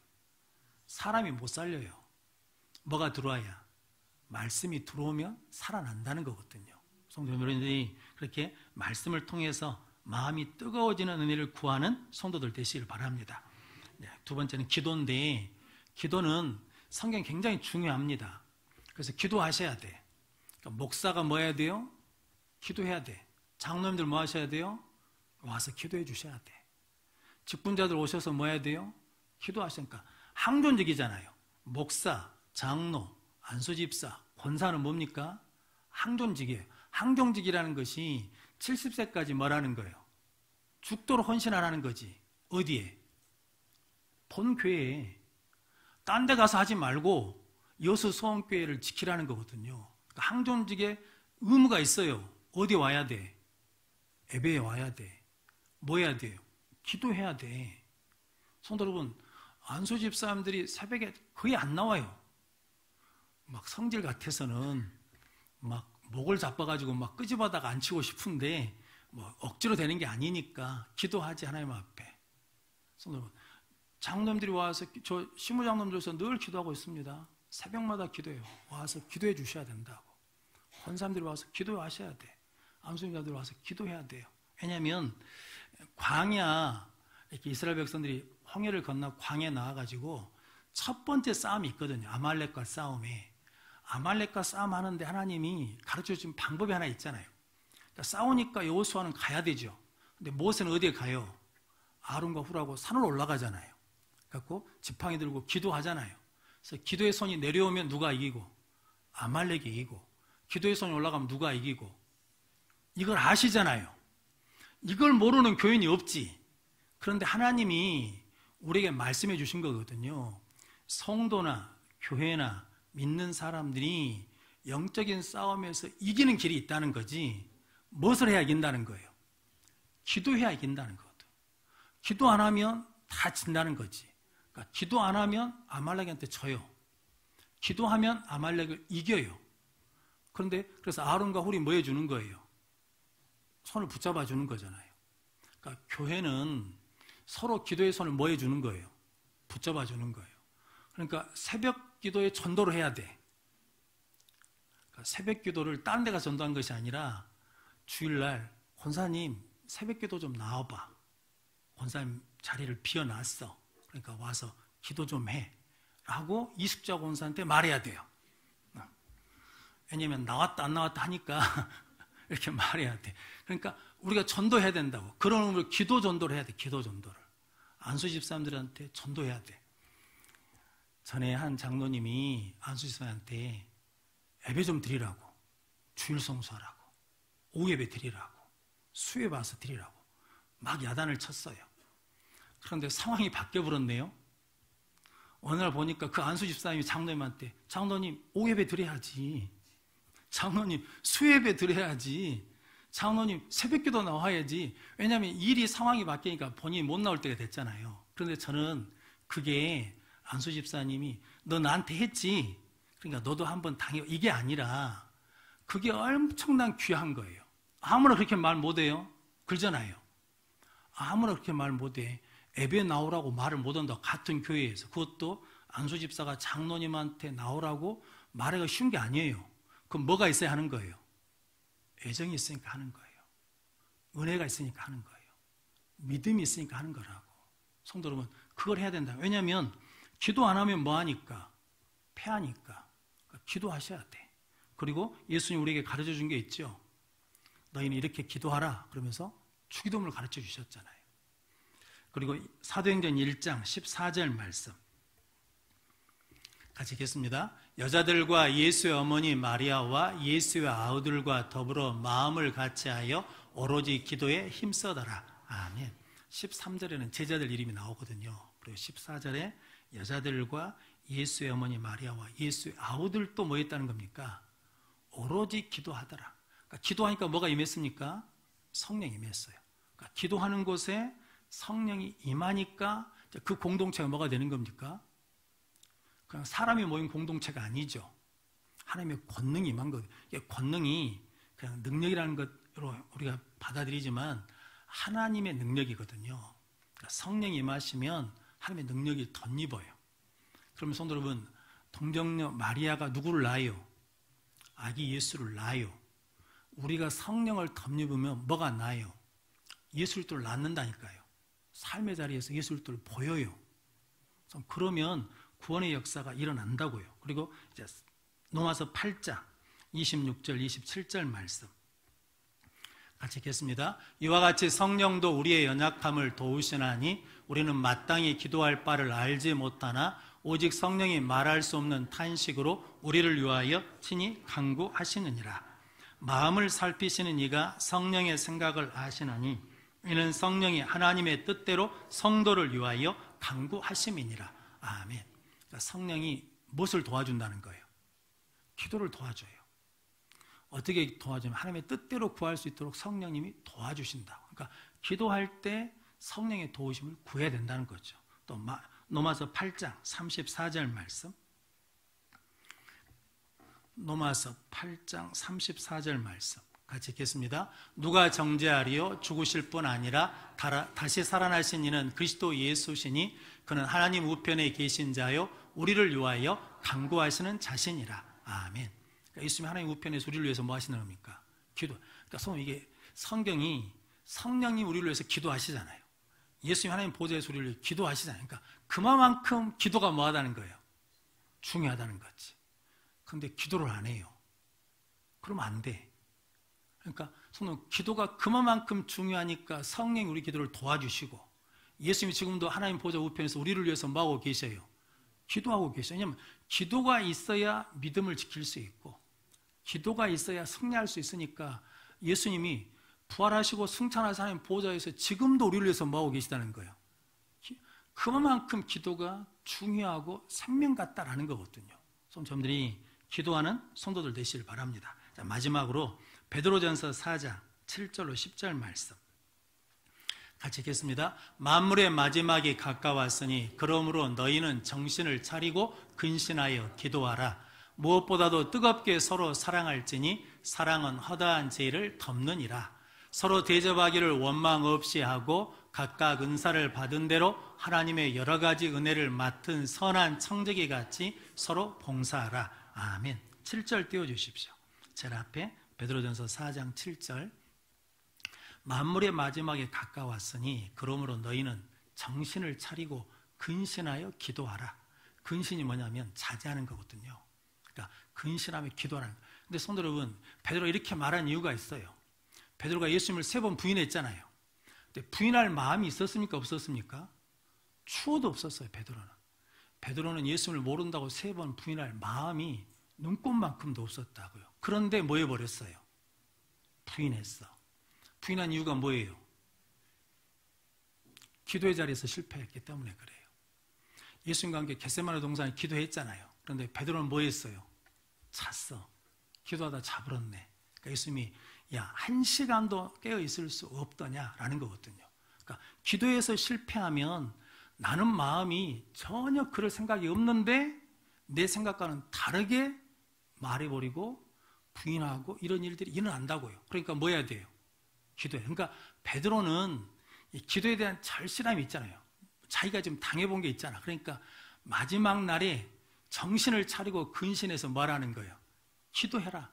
사람이 못 살려요. 뭐가 들어와야? 말씀이 들어오면 살아난다는 거거든요. 성도 여러분들이 그렇게 말씀을 통해서 마음이 뜨거워지는 은혜를 구하는 성도들 되시길 바랍니다. 두 번째는 기도인데, 기도는 성경이 굉장히 중요합니다. 그래서 기도하셔야 돼. 그러니까 목사가 뭐 해야 돼요? 기도해야 돼. 장로님들 뭐 하셔야 돼요? 와서 기도해 주셔야 돼. 직분자들 오셔서 뭐 해야 돼요? 기도하시니까 항존직이잖아요. 목사, 장로, 안수집사, 권사는 뭡니까? 항존직이에요. 항존직이라는 것이 70세까지 뭐라는 거예요? 죽도록 헌신하라는 거지. 어디에? 본 교회에. 딴 데 가서 하지 말고 여수 소원교회를 지키라는 거거든요. 그러니까 항존직에 의무가 있어요. 어디 와야 돼? 예배에 와야 돼. 뭐 해야 돼요? 기도해야 돼. 성도 여러분, 안수집 사람들이 새벽에 거의 안 나와요. 막 성질 같아서는 막 목을 잡아가지고 막 끄집어다가 앉히고 싶은데 뭐 억지로 되는 게 아니니까 기도하지, 하나님 앞에. 성도 여러분, 장로님들이 와서, 저 시무장로님들에서 늘 기도하고 있습니다. 새벽마다 기도해요. 와서 기도해 주셔야 된다고. 권사님들이 와서 기도하셔야 돼. 안수님들 와서 기도해야 돼요. 왜냐하면 광야, 이렇게 이스라엘 백성들이 홍해를 건너 광야에 나와가지고 첫 번째 싸움이 있거든요. 아말렉과 싸움에. 아말렉과 싸움하는데 하나님이 가르쳐준 방법이 하나 있잖아요. 그러니까 싸우니까 여호수아는 가야 되죠. 근데 모세는 어디에 가요? 아론과 훌하고 산을 올라가잖아요. 그래서 지팡이 들고 기도하잖아요. 그래서 기도의 손이 내려오면 누가 이기고? 아말렉이 이기고. 기도의 손이 올라가면 누가 이기고? 이걸 아시잖아요. 이걸 모르는 교인이 없지. 그런데 하나님이 우리에게 말씀해 주신 거거든요. 성도나 교회나 믿는 사람들이 영적인 싸움에서 이기는 길이 있다는 거지, 무엇을 해야 이긴다는 거예요? 기도해야 이긴다는 거거든. 기도 안 하면 다 진다는 거지. 그러니까 기도 안 하면 아말렉한테 져요. 기도하면 아말렉을 이겨요. 그런데 그래서 아론과 훌이 뭐 해주는 거예요? 손을 붙잡아 주는 거잖아요. 그러니까 교회는 서로 기도의 손을 뭐 해주는 거예요? 붙잡아 주는 거예요. 그러니까 새벽 기도에 전도를 해야 돼. 그러니까 새벽 기도를 다른 데 가서 전도한 것이 아니라 주일날 권사님 새벽 기도 좀 나와봐. 권사님 자리를 비워놨어. 그러니까 와서 기도 좀 해. 라고 이숙자 권사한테 말해야 돼요. 왜냐면 나왔다 안 나왔다 하니까 이렇게 말해야 돼. 그러니까 우리가 전도해야 된다고. 그런 의미로 기도 전도를 해야 돼. 기도 전도를. 안수집 사람들한테 전도해야 돼. 전에 한 장로님이 안수집 사람한테 예배 좀 드리라고, 주일 성수하라고, 오후 예배 드리라고, 수요에 와서 드리라고 막 야단을 쳤어요. 그런데 상황이 바뀌어버렸네요. 어느 날 보니까 그 안수집 사람이 장로님한테, 장로님 오후 예배 드려야지, 장로님 수요 예배 드려야지, 장로님 새벽기도 나와야지. 왜냐하면 일이 상황이 바뀌니까 본인이 못 나올 때가 됐잖아요. 그런데 저는 그게 안수 집사님이 너 나한테 했지, 그러니까 너도 한번 당해, 이게 아니라 그게 엄청난 귀한 거예요. 아무나 그렇게 말 못해요. 그러잖아요. 아무나 그렇게 말 못해. 예배 나오라고 말을 못한다고. 같은 교회에서. 그것도 안수 집사가 장로님한테 나오라고 말하기가 쉬운 게 아니에요. 그럼 뭐가 있어야 하는 거예요? 애정이 있으니까 하는 거예요. 은혜가 있으니까 하는 거예요. 믿음이 있으니까 하는 거라고. 성도 여러분, 그걸 해야 된다. 왜냐하면 기도 안 하면 뭐 하니까? 패하니까. 그러니까 기도하셔야 돼. 그리고 예수님 우리에게 가르쳐 준 게 있죠. 너희는 이렇게 기도하라. 그러면서 주기도문을 가르쳐 주셨잖아요. 그리고 사도행전 1장 14절 말씀 같이 읽겠습니다. 여자들과 예수의 어머니 마리아와 예수의 아우들과 더불어 마음을 같이하여 오로지 기도에 힘써더라. 아멘. 13절에는 제자들 이름이 나오거든요. 그리고 14절에 여자들과 예수의 어머니 마리아와 예수의 아우들도 뭐 했다는 겁니까? 오로지 기도하더라. 그러니까 기도하니까 뭐가 임했습니까? 성령이 임했어요. 그러니까 기도하는 곳에 성령이 임하니까 그 공동체가 뭐가 되는 겁니까? 그냥 사람이 모인 공동체가 아니죠. 하나님의 권능이 임한 거예요. 권능이 그냥 능력이라는 것으로 우리가 받아들이지만 하나님의 능력이거든요. 그러니까 성령이 임하시면 하나님의 능력이 덧입어요. 그러면 성도 여러분, 동정녀 마리아가 누구를 낳아요? 아기 예수를 낳아요. 우리가 성령을 덧입으면 뭐가 나요? 예수 그리스도를 낳는다니까요. 삶의 자리에서 예수 그리스도를 보여요. 그러면 구원의 역사가 일어난다고요. 그리고 이제 로마서 8장 26절 27절 말씀 같이 읽겠습니다. 이와 같이 성령도 우리의 연약함을 도우시나니 우리는 마땅히 기도할 바를 알지 못하나 오직 성령이 말할 수 없는 탄식으로 우리를 위하여 친히 간구하시느니라. 마음을 살피시는 이가 성령의 생각을 아시나니 이는 성령이 하나님의 뜻대로 성도를 위하여 간구하심이니라. 아멘. 그러니까 성령이 무엇을 도와준다는 거예요? 기도를 도와줘요. 어떻게 도와주면 하나님의 뜻대로 구할 수 있도록 성령님이 도와주신다. 그러니까 기도할 때 성령의 도우심을 구해야 된다는 거죠. 또 로마서 8장 34절 말씀, 로마서 8장 34절 말씀 같이 읽겠습니다. 누가 정죄하리요? 죽으실 뿐 아니라 다시 살아나신 이는 그리스도 예수시니 그는 하나님 우편에 계신 자요 우리를 위하여 간구하시는 자신이라. 아멘. 그러니까 예수님이 하나님 우편에서 우리를 위해서 뭐 하시는 겁니까? 기도. 그러니까 이게 성경이 성령님 우리를 위해서 기도하시잖아요. 예수님 하나님 보좌에서 우리를 위해 기도하시잖아요. 그러니까 그만큼 기도가 뭐하다는 거예요? 중요하다는 거지. 근데 기도를 안 해요. 그러면 안 돼. 그러니까 기도가 그만큼 중요하니까 성령이 우리 기도를 도와주시고 예수님이 지금도 하나님 보좌 우편에서 우리를 위해서 뭐하고 계셔요? 기도하고 계셔요. 왜냐하면 기도가 있어야 믿음을 지킬 수 있고 기도가 있어야 승리할 수 있으니까 예수님이 부활하시고 승천하신 하나님 보좌에서 지금도 우리를 위해서 뭐하고 계시다는 거예요. 그만큼 기도가 중요하고 생명 같다라는 거거든요. 저들이 기도하는 성도들 되시길 바랍니다. 자, 마지막으로 베드로전서 4장 7절로 10절 말씀 같이 읽겠습니다. 만물의 마지막이 가까웠으니 그러므로 너희는 정신을 차리고 근신하여 기도하라. 무엇보다도 뜨겁게 서로 사랑할지니 사랑은 허다한 죄를 덮느니라. 서로 대접하기를 원망 없이 하고 각각 은사를 받은 대로 하나님의 여러 가지 은혜를 맡은 선한 청지기 같이 서로 봉사하라. 아멘. 7절 띄워주십시오. 제일 앞에 베드로전서 4장 7절 만물의 마지막에 가까웠으니 그러므로 너희는 정신을 차리고 근신하여 기도하라. 근신이 뭐냐면 자제하는 거거든요. 그러니까 근신하며 기도하라는 거예요. 근데 성도 여러분, 베드로가 이렇게 말한 이유가 있어요. 베드로가 예수님을 3번 부인했잖아요. 근데 부인할 마음이 있었습니까? 없었습니까? 추워도 없었어요. 베드로는 예수님을 모른다고 3번 부인할 마음이 눈꽃만큼도 없었다고요. 그런데 뭐 해버렸어요? 부인했어. 부인한 이유가 뭐예요? 기도의 자리에서 실패했기 때문에 그래요. 예수님과 함께 겟세마네 동산에 기도했잖아요. 그런데 베드로는 뭐 했어요? 잤어. 기도하다 자버렸네. 그러니까 예수님이 야, 1시간도 깨어있을 수 없더냐라는 거거든요. 그러니까 기도에서 실패하면 나는 마음이 전혀 그럴 생각이 없는데 내 생각과는 다르게 말해버리고 부인하고 이런 일들이 일어난다고요. 그러니까 뭐 해야 돼요? 기도해. 그러니까 베드로는 이 기도에 대한 절실함이 있잖아요. 자기가 지금 당해본 게 있잖아. 그러니까 마지막 날에 정신을 차리고 근신해서 뭐라는 거예요? 기도해라.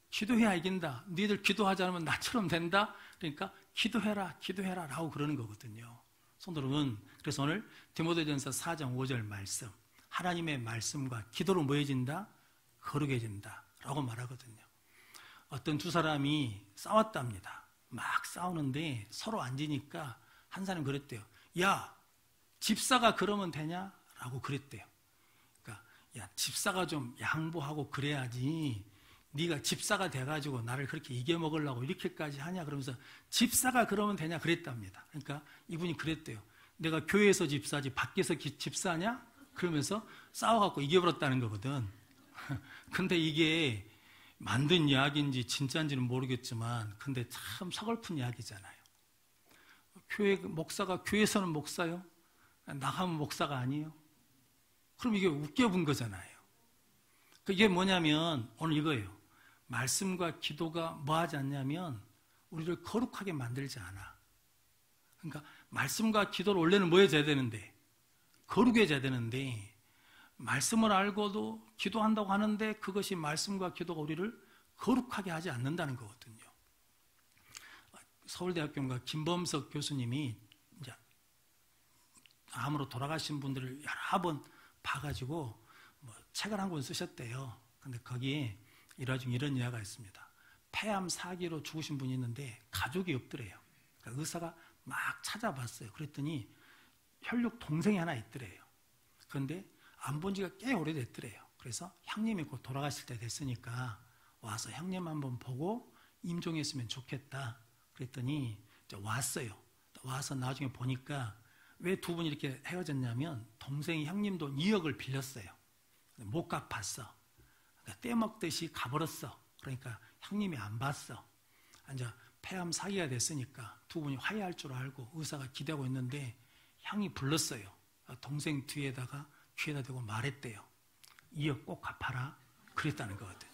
기도해야 이긴다. 너희들 기도하지 않으면 나처럼 된다. 그러니까 기도해라 라고 그러는 거거든요. 성도 여러분, 그래서 오늘 디모데전서 4장 5절 말씀, 하나님의 말씀과 기도로 뭐해진다? 거룩해진다 라고 말하거든요. 어떤 두 사람이 싸웠답니다. 막 싸우는데 서로 앉으니까 한 사람이 그랬대요. 야, 집사가 그러면 되냐? 라고 그랬대요. 그러니까 야, 집사가 좀 양보하고 그래야지 네가 집사가 돼가지고 나를 그렇게 이겨먹으려고 이렇게까지 하냐? 그러면서 집사가 그러면 되냐? 그랬답니다. 그러니까 이분이 그랬대요. 내가 교회에서 집사지 밖에서 집사냐? 그러면서 싸워갖고 이겨버렸다는 거거든. 근데 이게 만든 이야기인지 진짜인지는 모르겠지만 근데 참 서글픈 이야기잖아요. 교회 목사가 교회에서는 목사요? 나가면 목사가 아니에요? 그럼 이게 웃겨본 거잖아요. 이게 뭐냐면 오늘 이거예요. 말씀과 기도가 뭐 하지 않냐면 우리를 거룩하게 만들지 않아. 그러니까 말씀과 기도를 원래는 뭐 해줘야 되는데? 거룩해져야 되는데 말씀을 알고도 기도한다고 하는데 그것이 말씀과 기도가 우리를 거룩하게 하지 않는다는 거거든요. 서울대학교인가 김범석 교수님이 이제 암으로 돌아가신 분들을 여러 번 봐가지고 뭐 책을 한 권 쓰셨대요. 근데 거기에 일화 중에 이런 이야기가 있습니다. 폐암 4기로 죽으신 분이 있는데 가족이 없더래요. 그러니까 의사가 막 찾아봤어요. 그랬더니 혈육 동생이 하나 있더래요. 그런데 안 본 지가 꽤 오래됐더래요. 그래서 형님이 곧 돌아가실 때 됐으니까 와서 형님 한번 보고 임종했으면 좋겠다. 그랬더니 왔어요. 와서 나중에 보니까 왜 두 분이 이렇게 헤어졌냐면 동생이 형님도 2억을 빌렸어요. 못 갚았어. 그러니까 떼먹듯이 가버렸어. 그러니까 형님이 안 봤어. 이제 폐암 4기가 됐으니까 두 분이 화해할 줄 알고 의사가 기대하고 있는데 형이 불렀어요. 동생 뒤에다가 귀에다 대고 말했대요. 2억 꼭 갚아라. 그랬다는 거거든.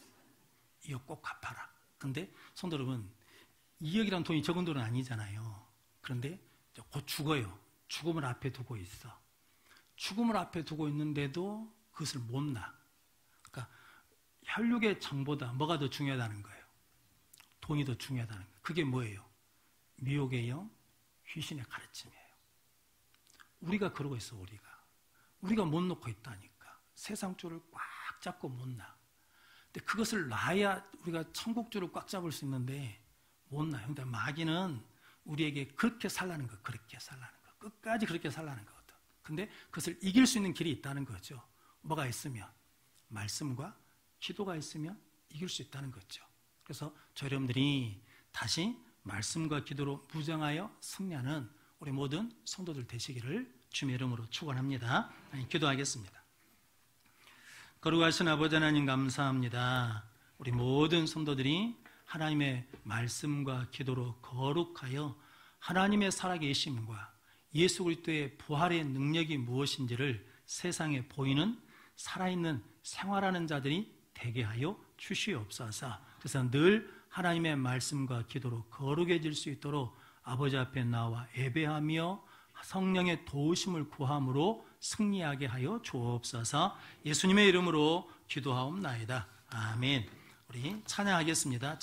2억 꼭 갚아라. 근데 성도 여러분, 2억이란 돈이 적은 돈은 아니잖아요. 그런데 곧 죽어요. 죽음을 앞에 두고 있어. 죽음을 앞에 두고 있는데도 그것을 못 놔. 그러니까 혈육의 정보다 뭐가 더 중요하다는 거예요? 돈이 더 중요하다는 거예요. 그게 뭐예요? 미혹의 영, 귀신의 가르침이에요. 우리가 그러고 있어. 우리가 못 놓고 있다니까. 세상 줄을 꽉 잡고 못 놔. 근데 그것을 놔야 우리가 천국 줄을 꽉 잡을 수 있는데 못 놔요. 근데 마귀는 우리에게 그렇게 살라는 거, 그렇게 살라는 거. 끝까지 그렇게 살라는 거거든. 근데 그것을 이길 수 있는 길이 있다는 거죠. 뭐가 있으면? 말씀과 기도가 있으면 이길 수 있다는 거죠. 그래서 저 여러분들이 다시 말씀과 기도로 무장하여 승리하는 우리 모든 성도들 되시기를 주님의 이름으로 축원합니다. 기도하겠습니다. 거룩하신 아버지 하나님 감사합니다. 우리 모든 성도들이 하나님의 말씀과 기도로 거룩하여 하나님의 살아계심과 예수 그리스도의 부활의 능력이 무엇인지를 세상에 보이는 살아있는 생활하는 자들이 되게 하여 주시옵소서. 그래서 늘 하나님의 말씀과 기도로 거룩해질 수 있도록 아버지 앞에 나와 예배하며 성령의 도우심을 구함으로 승리하게 하여 주옵소서. 예수님의 이름으로 기도하옵나이다. 아멘. 우리 찬양하겠습니다.